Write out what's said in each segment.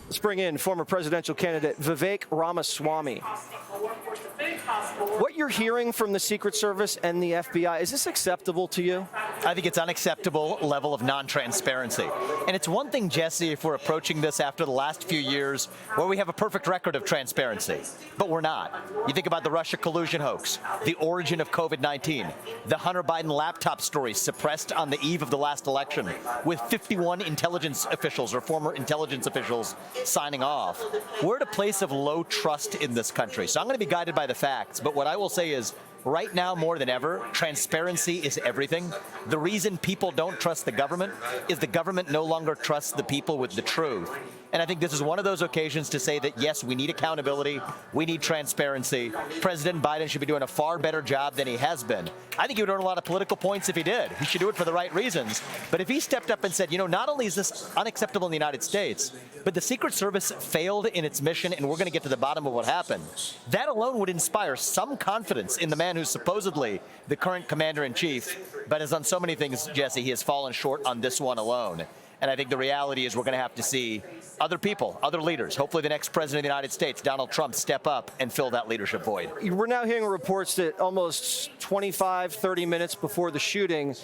Let's bring in former presidential candidate Vivek Ramaswamy. What you're hearing from the Secret Service and the FBI, is this acceptable to you? I think it's unacceptable level of non-transparency. And it's one thing, Jesse, if we're approaching this after the last few years where we have a perfect record of transparency, but we're not. You think about the Russia collusion hoax, the origin of COVID-19, the Hunter Biden laptop story suppressed on the eve of the last election with 51 intelligence officials or former intelligence officials signing off. We're at a place of low trust in this country. So I'm going to be guided by the facts. But what I will say is, right now, more than ever, transparency is everything. The reason people don't trust the government is the government no longer trusts the people with the truth. And I think this is one of those occasions to say that, yes, we need accountability, we need transparency. President Biden should be doing a far better job than he has been. I think he would earn a lot of political points if he did. He should do it for the right reasons. But if he stepped up and said, you know, not only is this unacceptable in the United States, but the Secret Service failed in its mission and we're going to get to the bottom of what happened, that alone would inspire some confidence in the man who's supposedly the current commander-in-chief, but has done so many things, Jesse, he has fallen short on this one alone. And I think the reality is we're going to have to see other people, other leaders, hopefully the next president of the United States, Donald Trump, step up and fill that leadership void. We're now hearing reports that almost 25, 30 minutes before the shooting,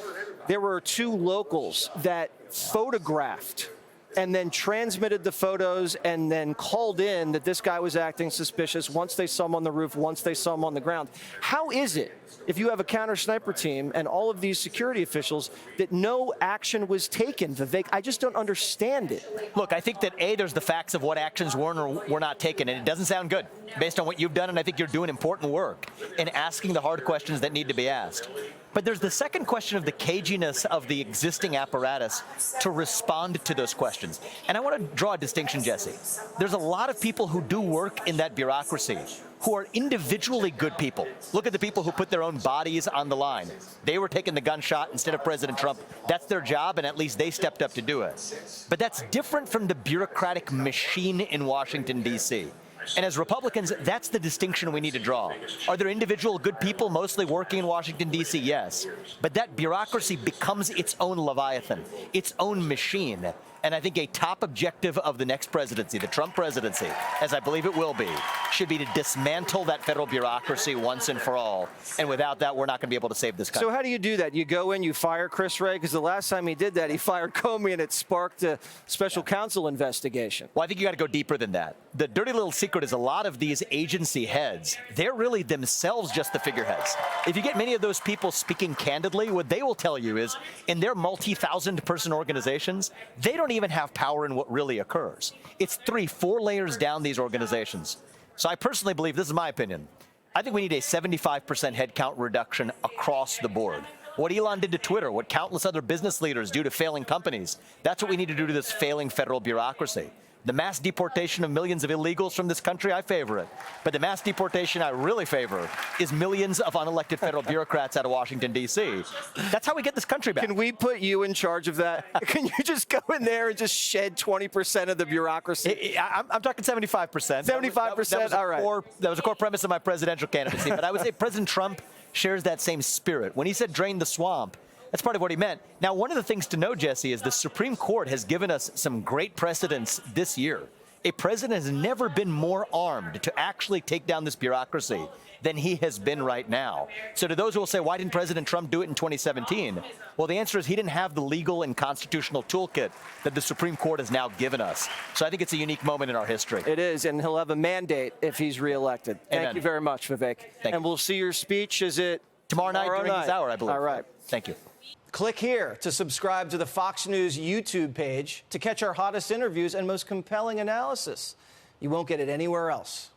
there were two locals that photographed and then transmitted the photos and then called in that this guy was acting suspicious once they saw him on the roof, once they saw him on the ground. How is it, if you have a counter-sniper team and all of these security officials, that no action was taken, Vivek? I just don't understand it. Look, I think that, A, there's the facts of what actions were or were not taken, and it doesn't sound good based on what you've done, and I think you're doing important work in asking the hard questions that need to be asked. But there's the second question of the caginess of the existing apparatus to respond to those questions. And I want to draw a distinction, Jesse. There's a lot of people who do work in that bureaucracy who are individually good people. Look at the people who put their own bodies on the line. They were taking the gunshot instead of President Trump. That's their job, and at least they stepped up to do it. But that's different from the bureaucratic machine in Washington, D.C. And as Republicans, that's the distinction we need to draw. Are there individual good people mostly working in Washington, D.C.? Yes. But that bureaucracy becomes its own Leviathan, its own machine. And I think a top objective of the next presidency, the Trump presidency, as I believe it will be, should be to dismantle that federal bureaucracy once and for all. And without that, we're not going to be able to save this country. So how do you do that? You go in, you fire Chris Wray? Because the last time he did that, he fired Comey, and it sparked a special counsel investigation. Well, I think you got to go deeper than that. The dirty little secret is a lot of these agency heads, they're really themselves just the figureheads. If you get many of those people speaking candidly, what they will tell you is in their multi-thousand-person organizations, they don't even have power in what really occurs. It's 3, 4 layers down these organizations. So I personally believe, this is my opinion, I think we need a 75% headcount reduction across the board. What Elon did to Twitter, what countless other business leaders do to failing companies, that's what we need to do to this failing federal bureaucracy. The mass deportation of millions of illegals from this country, I favor it. But the mass deportation I really favor is millions of unelected federal bureaucrats out of Washington, D.C. That's how we get this country back. Can we put you in charge of that? Can you just go in there and just shed 20% of the bureaucracy? I'm talking 75%. 75%, all right. That was a core premise of my presidential candidacy. But I would say President Trump shares that same spirit. When he said drain the swamp, that's part of what he meant. Now, one of the things to know, Jesse, is the Supreme Court has given us some great precedents this year. A president has never been more armed to actually take down this bureaucracy than he has been right now. So to those who will say, why didn't President Trump do it in 2017? Well, the answer is he didn't have the legal and constitutional toolkit that the Supreme Court has now given us. So I think it's a unique moment in our history. It is, and he'll have a mandate if he's reelected. Thank you very much, Vivek. And we'll see your speech, is it tomorrow night during this hour, I believe. All right. Thank you. Click here to subscribe to the Fox News YouTube page to catch our hottest interviews and most compelling analysis. You won't get it anywhere else.